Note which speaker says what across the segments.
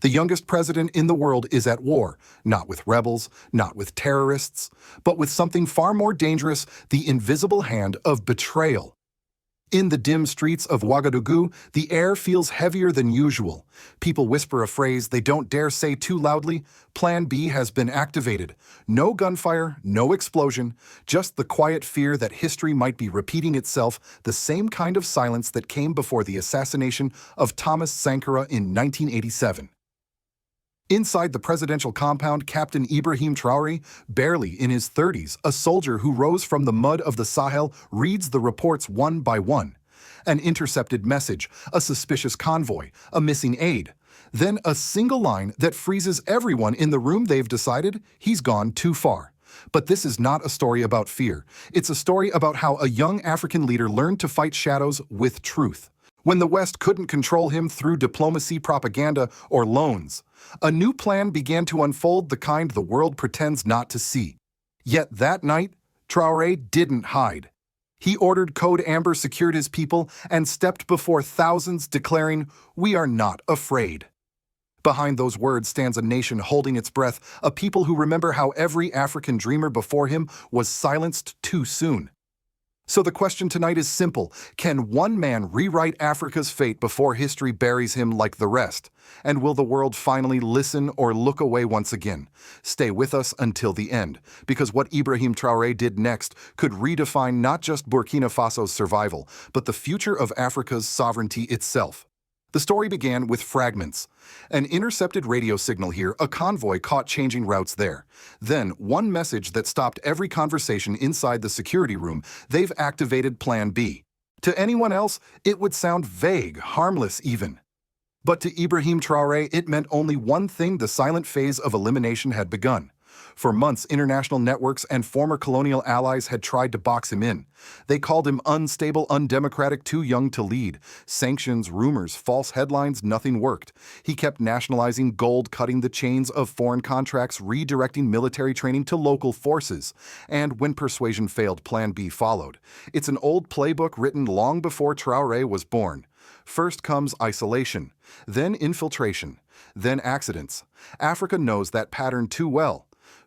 Speaker 1: The youngest president in the world is at war, not with rebels, not with terrorists, but with something far more dangerous, the invisible hand of betrayal. In the dim streets of Ouagadougou, the air feels heavier than usual. People whisper a phrase they don't dare say too loudly. Plan B has been activated. No gunfire, no explosion, just the quiet fear that history might be repeating itself, the same kind of silence that came before the assassination of Thomas Sankara in 1987. Inside the presidential compound, Captain Ibrahim Traoré, barely in his 30s, a soldier who rose from the mud of the Sahel, reads the reports one by one. An intercepted message, a suspicious convoy, a missing aide. Then a single line that freezes everyone in the room. They've decided he's gone too far. But this is not a story about fear. It's a story about how a young African leader learned to fight shadows with truth. When the West couldn't control him through diplomacy, propaganda, or loans, a new plan began to unfold, the kind the world pretends not to see. Yet that night, Traoré didn't hide. He ordered Code Amber, secured his people, and stepped before thousands, declaring, "We are not afraid." Behind those words stands a nation holding its breath, a people who remember how every African dreamer before him was silenced too soon. So the question tonight is simple. Can one man rewrite Africa's fate before history buries him like the rest? And will the world finally listen or look away once again? Stay with us until the end, because what Ibrahim Traoré did next could redefine not just Burkina Faso's survival, but the future of Africa's sovereignty itself. The story began with fragments. An intercepted radio signal here, a convoy caught changing routes there. Then, one message that stopped every conversation inside the security room. They've activated Plan B. To anyone else, it would sound vague, harmless even. But to Ibrahim Traoré, it meant only one thing: the silent phase of elimination had begun. For months, international networks and former colonial allies had tried to box him in. They called him unstable, undemocratic, too young to lead. Sanctions, rumors, false headlines, nothing worked. He kept nationalizing gold, cutting the chains of foreign contracts, redirecting military training to local forces. And when persuasion failed, Plan B followed. It's an old playbook written long before Traoré was born. First comes isolation, then infiltration, then accidents. Africa knows that pattern too well.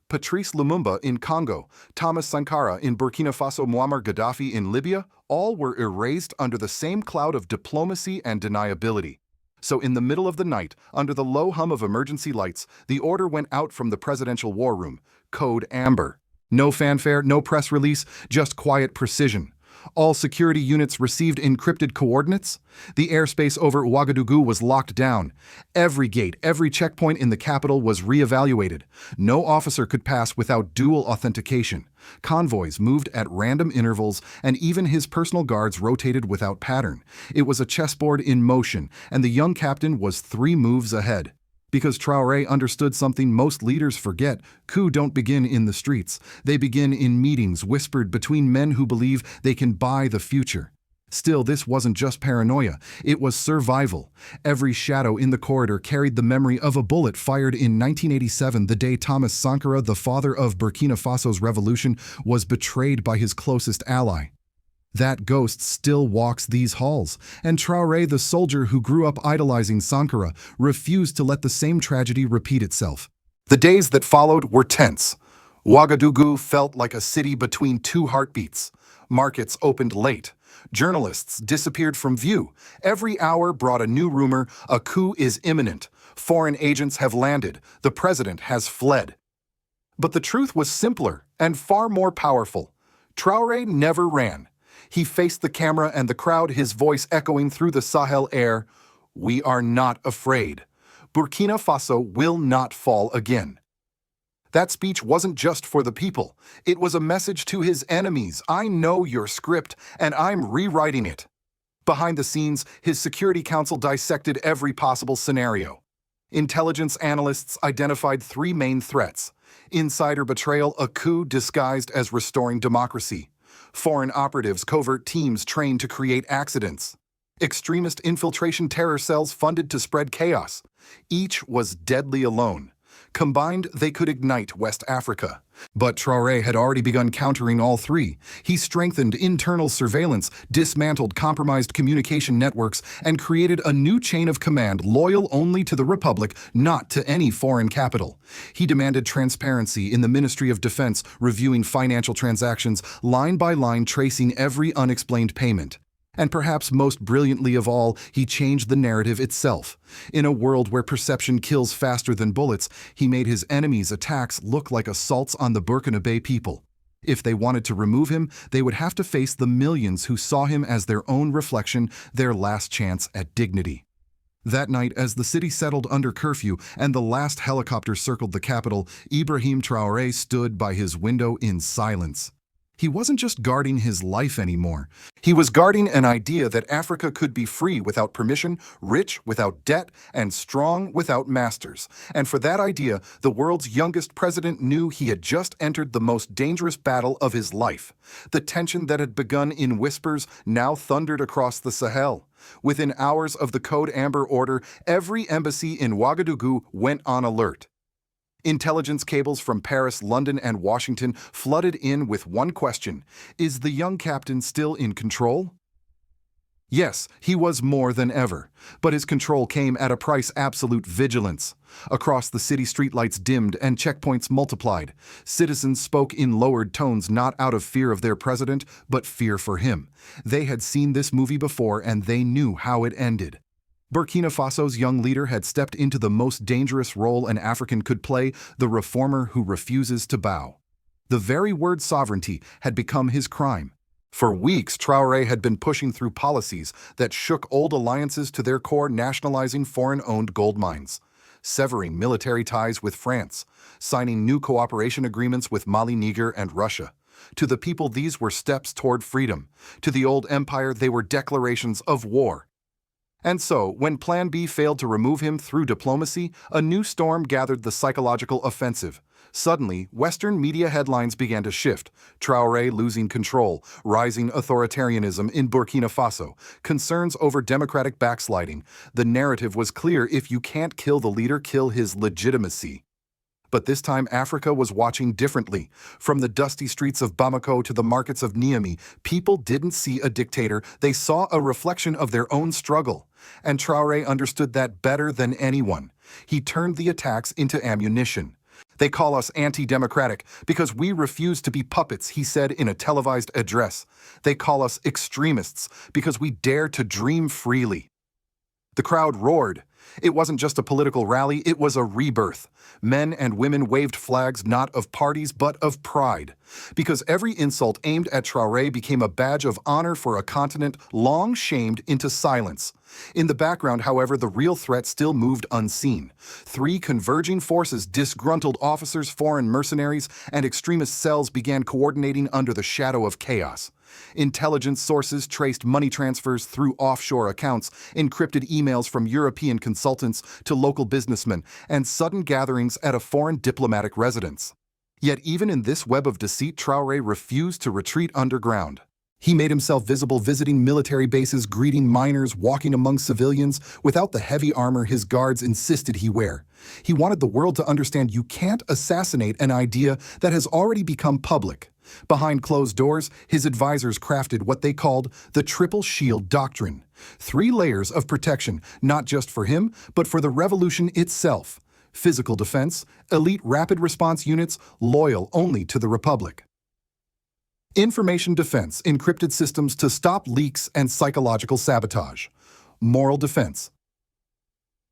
Speaker 1: Patrice Lumumba in Congo, Thomas Sankara in Burkina Faso, Muammar Gaddafi in Libya, all were erased under the same cloud of diplomacy and deniability. So in the middle of the night, under the low hum of emergency lights, the order went out from the presidential war room: Code Amber. No fanfare, no press release, just quiet precision. All security units received encrypted coordinates. The airspace over Ouagadougou was locked down. Every gate, every checkpoint in the capital was reevaluated. No officer could pass without dual authentication. Convoys moved at random intervals, and even his personal guards rotated without pattern. It was a chessboard in motion, and the young captain was 3 moves ahead. Because Traoré understood something most leaders forget: coups don't begin in the streets. They begin in meetings whispered between men who believe they can buy the future. Still, this wasn't just paranoia. It was survival. Every shadow in the corridor carried the memory of a bullet fired in 1987, the day Thomas Sankara, the father of Burkina Faso's revolution, was betrayed by his closest ally. That ghost still walks these halls, and Traoré, the soldier who grew up idolizing Sankara, refused to let the same tragedy repeat itself. The days that followed were tense. Ouagadougou felt like a city between 2 heartbeats. Markets opened late. Journalists disappeared from view. Every hour brought a new rumor: a coup is imminent. Foreign agents have landed. The president has fled. But the truth was simpler and far more powerful. Traoré never ran. He faced the camera and the crowd, his voice echoing through the Sahel air: "We are not afraid. Burkina Faso will not fall again." That speech wasn't just for the people. It was a message to his enemies: "I know your script, and I'm rewriting it." Behind the scenes, his Security Council dissected every possible scenario. Intelligence analysts identified 3 main threats: insider betrayal, a coup disguised as restoring democracy; foreign operatives, covert teams trained to create accidents; extremist infiltration, terror cells funded to spread chaos. Each was deadly alone. Combined, they could ignite West Africa. But Traore had already begun countering all three. He strengthened internal surveillance, dismantled compromised communication networks, and created a new chain of command loyal only to the Republic, not to any foreign capital. He demanded transparency in the Ministry of Defense, reviewing financial transactions, line by line tracing every unexplained payment. And perhaps most brilliantly of all, he changed the narrative itself. In a world where perception kills faster than bullets, he made his enemies' attacks look like assaults on the Burkina Faso people. If they wanted to remove him, they would have to face the millions who saw him as their own reflection, their last chance at dignity. That night, as the city settled under curfew and the last helicopter circled the capital, Ibrahim Traoré stood by his window in silence. He wasn't just guarding his life anymore. He was guarding an idea that Africa could be free without permission, rich without debt, and strong without masters. And for that idea, the world's youngest president knew he had just entered the most dangerous battle of his life. The tension that had begun in whispers now thundered across the Sahel. Within hours of the Code Amber order, every embassy in Ouagadougou went on alert. Intelligence cables from Paris, London, and Washington flooded in with one question: is the young captain still in control? Yes, he was more than ever, but his control came at a price: absolute vigilance. Across the city, streetlights dimmed and checkpoints multiplied. Citizens spoke in lowered tones, not out of fear of their president, but fear for him. They had seen this movie before, and they knew how it ended. Burkina Faso's young leader had stepped into the most dangerous role an African could play, the reformer who refuses to bow. The very word sovereignty had become his crime. For weeks, Traoré had been pushing through policies that shook old alliances to their core, nationalizing foreign-owned gold mines, severing military ties with France, signing new cooperation agreements with Mali, Niger, and Russia. To the people, these were steps toward freedom. To the old empire, they were declarations of war. And so, when Plan B failed to remove him through diplomacy, a new storm gathered: the psychological offensive. Suddenly, Western media headlines began to shift: Traoré losing control, rising authoritarianism in Burkina Faso, concerns over democratic backsliding. The narrative was clear: if you can't kill the leader, kill his legitimacy. But this time, Africa was watching differently. From the dusty streets of Bamako to the markets of Niamey, people didn't see a dictator, they saw a reflection of their own struggle. And Traoré understood that better than anyone. He turned the attacks into ammunition. "They call us anti-democratic because we refuse to be puppets," he said in a televised address. "They call us extremists because we dare to dream freely." The crowd roared. It wasn't just a political rally, it was a rebirth. Men and women waved flags not of parties but of pride. Because every insult aimed at Traoré became a badge of honor for a continent long shamed into silence. In the background, however, the real threat still moved unseen. Three converging forces: disgruntled officers, foreign mercenaries, and extremist cells began coordinating under the shadow of chaos. Intelligence sources traced money transfers through offshore accounts, encrypted emails from European consultants to local businessmen, and sudden gatherings at a foreign diplomatic residence. Yet even in this web of deceit, Traoré refused to retreat underground. He made himself visible, visiting military bases, greeting miners, walking among civilians, without the heavy armor his guards insisted he wear. He wanted the world to understand: you can't assassinate an idea that has already become public. Behind closed doors, his advisors crafted what they called the Triple Shield Doctrine. 3 layers of protection, not just for him, but for the revolution itself. Physical defense, elite rapid response units, loyal only to the Republic. Information defense, encrypted systems to stop leaks and psychological sabotage. Moral defense,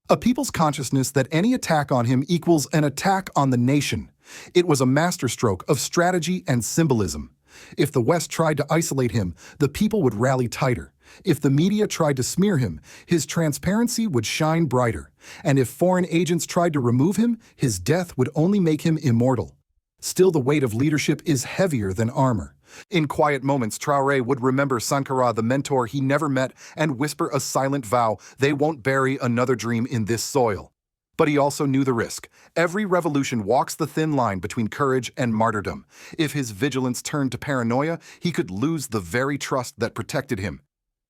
Speaker 1: a people's consciousness that any attack on him equals an attack on the nation. It was a masterstroke of strategy and symbolism. If the West tried to isolate him, the people would rally tighter. If the media tried to smear him, his transparency would shine brighter. And if foreign agents tried to remove him, his death would only make him immortal. Still, the weight of leadership is heavier than armor. In quiet moments, Traoré would remember Sankara, the mentor he never met, and whisper a silent vow: they won't bury another dream in this soil. But he also knew the risk. Every revolution walks the thin line between courage and martyrdom. If his vigilance turned to paranoia, he could lose the very trust that protected him.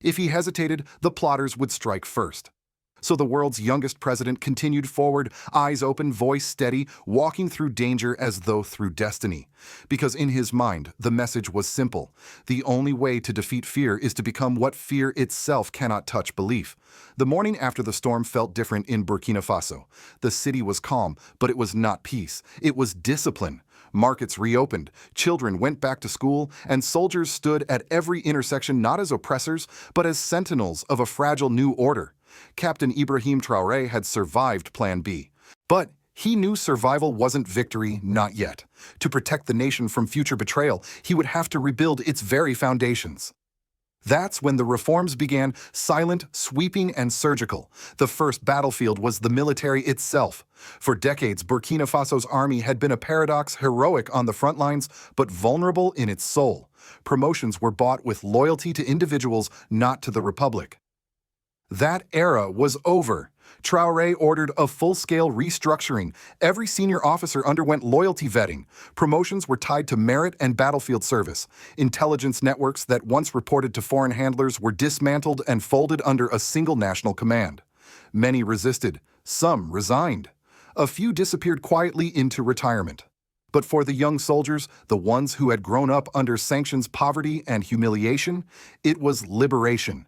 Speaker 1: If he hesitated, the plotters would strike first. So the world's youngest president continued forward, eyes open, voice steady, walking through danger as though through destiny. Because in his mind, the message was simple. The only way to defeat fear is to become what fear itself cannot touch belief. The morning after the storm felt different in Burkina Faso. The city was calm, but it was not peace. It was discipline. Markets reopened, children went back to school, and soldiers stood at every intersection not as oppressors, but as sentinels of a fragile new order. Captain Ibrahim Traoré had survived Plan B. But he knew survival wasn't victory, not yet. To protect the nation from future betrayal, he would have to rebuild its very foundations. That's when the reforms began, silent, sweeping, and surgical. The first battlefield was the military itself. For decades, Burkina Faso's army had been a paradox, heroic on the front lines, but vulnerable in its soul. Promotions were bought with loyalty to individuals, not to the republic. That era was over. Traoré ordered a full-scale restructuring. Every senior officer underwent loyalty vetting. Promotions were tied to merit and battlefield service. Intelligence networks that once reported to foreign handlers were dismantled and folded under a single national command. Many resisted. Some resigned. A few disappeared quietly into retirement. But for the young soldiers, the ones who had grown up under sanctions, poverty, and humiliation, it was liberation.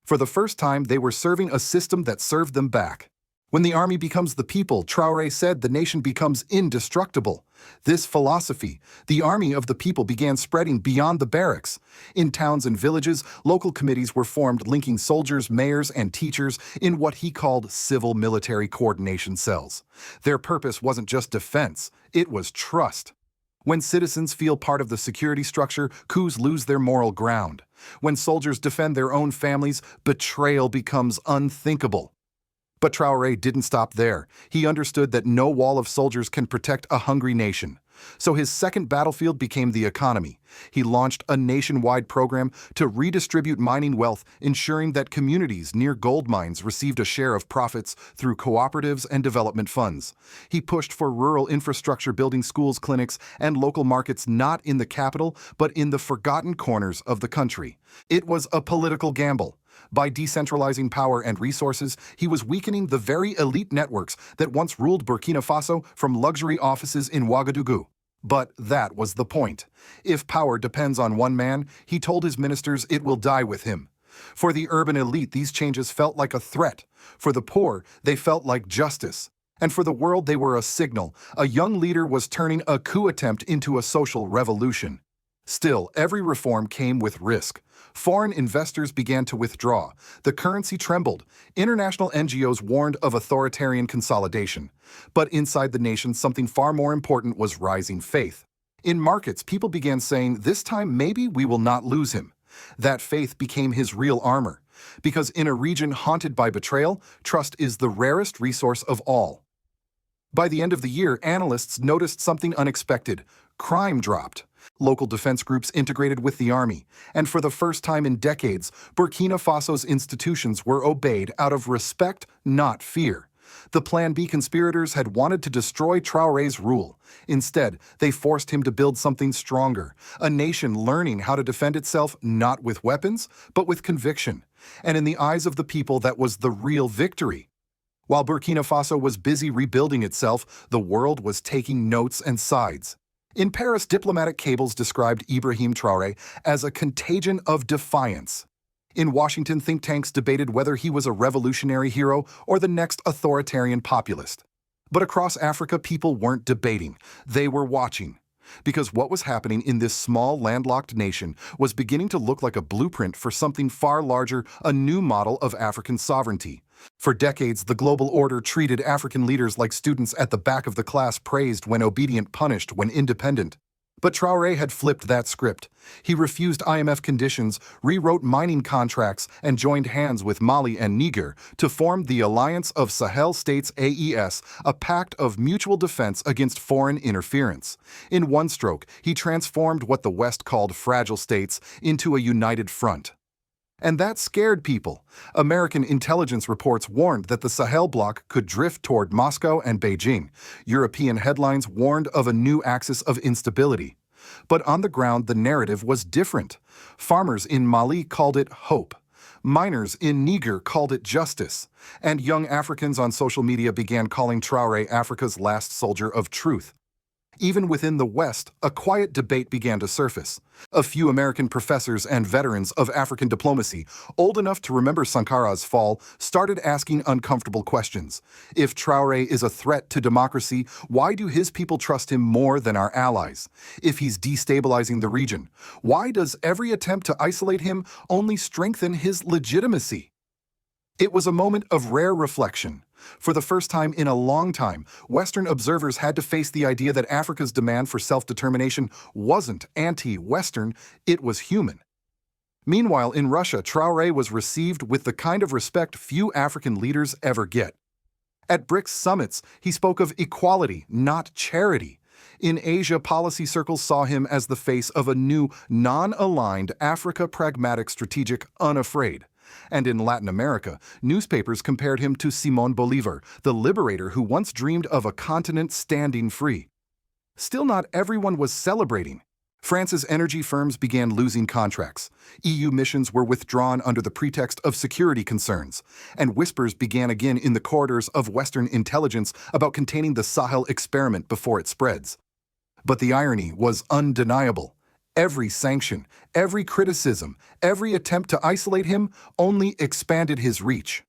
Speaker 1: For the first time, they were serving a system that served them back. When the army becomes the people, Traoré said, the nation becomes indestructible. This philosophy, the army of the people, began spreading beyond the barracks. In towns and villages, local committees were formed linking soldiers, mayors, and teachers in what he called civil-military coordination cells. Their purpose wasn't just defense, it was trust. When citizens feel part of the security structure, coups lose their moral ground. When soldiers defend their own families, betrayal becomes unthinkable. But Traoré didn't stop there. He understood that no wall of soldiers can protect a hungry nation. So his second battlefield became the economy. He launched a nationwide program to redistribute mining wealth, ensuring that communities near gold mines received a share of profits through cooperatives and development funds. He pushed for rural infrastructure, building schools, clinics, and local markets not in the capital, but in the forgotten corners of the country. It was a political gamble. By decentralizing power and resources, he was weakening the very elite networks that once ruled Burkina Faso from luxury offices in Ouagadougou. But that was the point. If power depends on one man, he told his ministers it will die with him. For the urban elite, these changes felt like a threat. For the poor, they felt like justice. And for the world, they were a signal. A young leader was turning a coup attempt into a social revolution. Still, every reform came with risk. Foreign investors began to withdraw. The currency trembled. International NGOs warned of authoritarian consolidation. But inside the nation, something far more important was rising faith. In markets, people began saying, this time maybe we will not lose him. That faith became his real armor. Because in a region haunted by betrayal, trust is the rarest resource of all. By the end of the year, analysts noticed something unexpected. Crime dropped. Local defense groups integrated with the army, and for the first time in decades, Burkina Faso's institutions were obeyed out of respect, not fear. The Plan B conspirators had wanted to destroy Traoré's rule. Instead, they forced him to build something stronger, a nation learning how to defend itself not with weapons, but with conviction. And in the eyes of the people, that was the real victory. While Burkina Faso was busy rebuilding itself, the world was taking notes and sides. In Paris, diplomatic cables described Ibrahim Traoré as a contagion of defiance. In Washington, think tanks debated whether he was a revolutionary hero or the next authoritarian populist. But across Africa, people weren't debating. They were watching. Because what was happening in this small, landlocked nation was beginning to look like a blueprint for something far larger, a new model of African sovereignty. For decades, the global order treated African leaders like students at the back of the class, praised when obedient, punished when independent. But Traoré had flipped that script. He refused IMF conditions, rewrote mining contracts, and joined hands with Mali and Niger to form the Alliance of Sahel States AES, a pact of mutual defense against foreign interference. In one stroke, he transformed what the West called fragile states into a united front. And that scared people. American intelligence reports warned that the Sahel bloc could drift toward Moscow and Beijing. European headlines warned of a new axis of instability. But on the ground, the narrative was different. Farmers in Mali called it hope. Miners in Niger called it justice, and young Africans on social media began calling Traore Africa's last soldier of truth. Even within the West, a quiet debate began to surface. A few American professors and veterans of African diplomacy, old enough to remember Sankara's fall, started asking uncomfortable questions. If Traore is a threat to democracy, why do his people trust him more than our allies? If he's destabilizing the region, why does every attempt to isolate him only strengthen his legitimacy? It was a moment of rare reflection. For the first time in a long time, Western observers had to face the idea that Africa's demand for self-determination wasn't anti-Western, it was human. Meanwhile, in Russia, Traore was received with the kind of respect few African leaders ever get. At BRICS summits, he spoke of equality, not charity. In Asia, policy circles saw him as the face of a new, non-aligned Africa pragmatic strategic unafraid. And in Latin America, newspapers compared him to Simón Bolívar, the liberator who once dreamed of a continent standing free. Still, not everyone was celebrating. France's energy firms began losing contracts. EU missions were withdrawn under the pretext of security concerns, and whispers began again in the corridors of Western intelligence about containing the Sahel experiment before it spreads. But the irony was undeniable. Every sanction, every criticism, every attempt to isolate him only expanded his reach.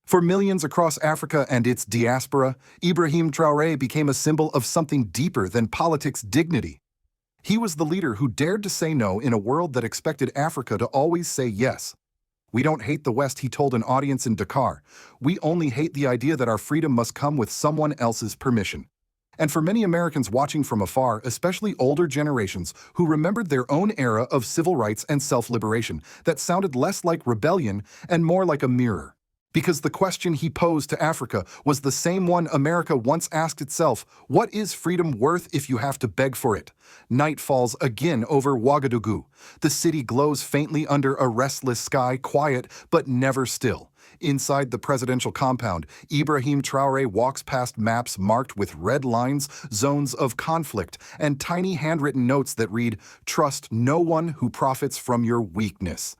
Speaker 1: For millions across Africa and its diaspora, Ibrahim Traoré became a symbol of something deeper than politics' dignity. He was the leader who dared to say no in a world that expected Africa to always say yes. "We don't hate the West," he told an audience in Dakar. "We only hate the idea that our freedom must come with someone else's permission." And for many Americans watching from afar, especially older generations who remembered their own era of civil rights and self-liberation that sounded less like rebellion and more like a mirror. Because the question he posed to Africa was the same one America once asked itself: what is freedom worth if you have to beg for it? Night falls again over Ouagadougou. The city glows faintly under a restless sky, quiet but never still. Inside the presidential compound, Ibrahim Traoré walks past maps marked with red lines, zones of conflict, and tiny handwritten notes that read, "Trust no one who profits from your weakness."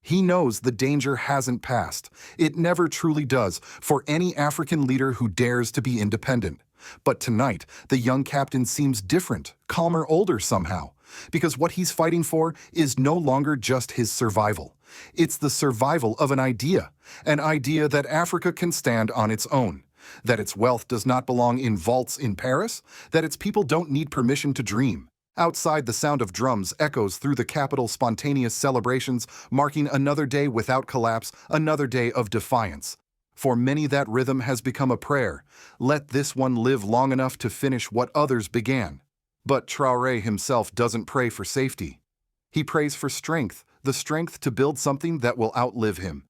Speaker 1: He knows the danger hasn't passed. It never truly does for any African leader who dares to be independent. But tonight, the young captain seems different, calmer, older somehow. Because what he's fighting for is no longer just his survival. It's the survival of an idea that Africa can stand on its own, that its wealth does not belong in vaults in Paris, that its people don't need permission to dream. Outside, the sound of drums echoes through the capital, spontaneous celebrations, marking another day without collapse, another day of defiance. For many, that rhythm has become a prayer. Let this one live long enough to finish what others began. But Traoré himself doesn't pray for safety. He prays for strength, the strength to build something that will outlive him.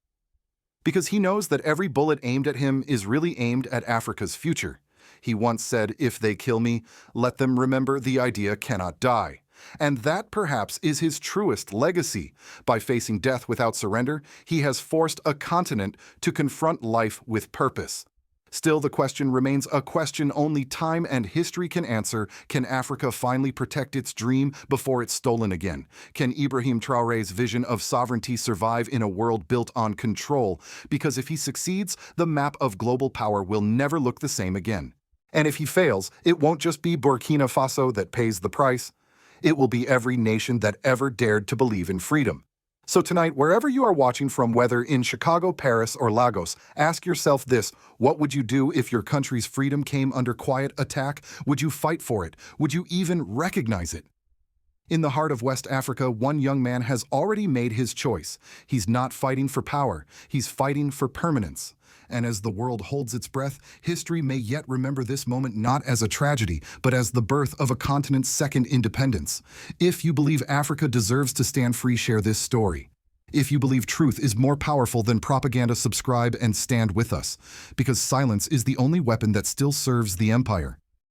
Speaker 1: Because he knows that every bullet aimed at him is really aimed at Africa's future. He once said, "If they kill me, let them remember the idea cannot die." And that perhaps is his truest legacy. By facing death without surrender, he has forced a continent to confront life with purpose. Still, the question remains a question only time and history can answer. Can Africa finally protect its dream before it's stolen again? Can Ibrahim Traoré's vision of sovereignty survive in a world built on control? Because if he succeeds, the map of global power will never look the same again. And if he fails, it won't just be Burkina Faso that pays the price. It will be every nation that ever dared to believe in freedom. So tonight, wherever you are watching from, whether in Chicago, Paris, or Lagos, ask yourself this: what would you do if your country's freedom came under quiet attack? Would you fight for it? Would you even recognize it? In the heart of West Africa, one young man has already made his choice. He's not fighting for power, he's fighting for permanence. And as the world holds its breath, history may yet remember this moment not as a tragedy, but as the birth of a continent's second independence. If you believe Africa deserves to stand free, share this story. If you believe truth is more powerful than propaganda, subscribe and stand with us. Because silence is the only weapon that still serves the empire.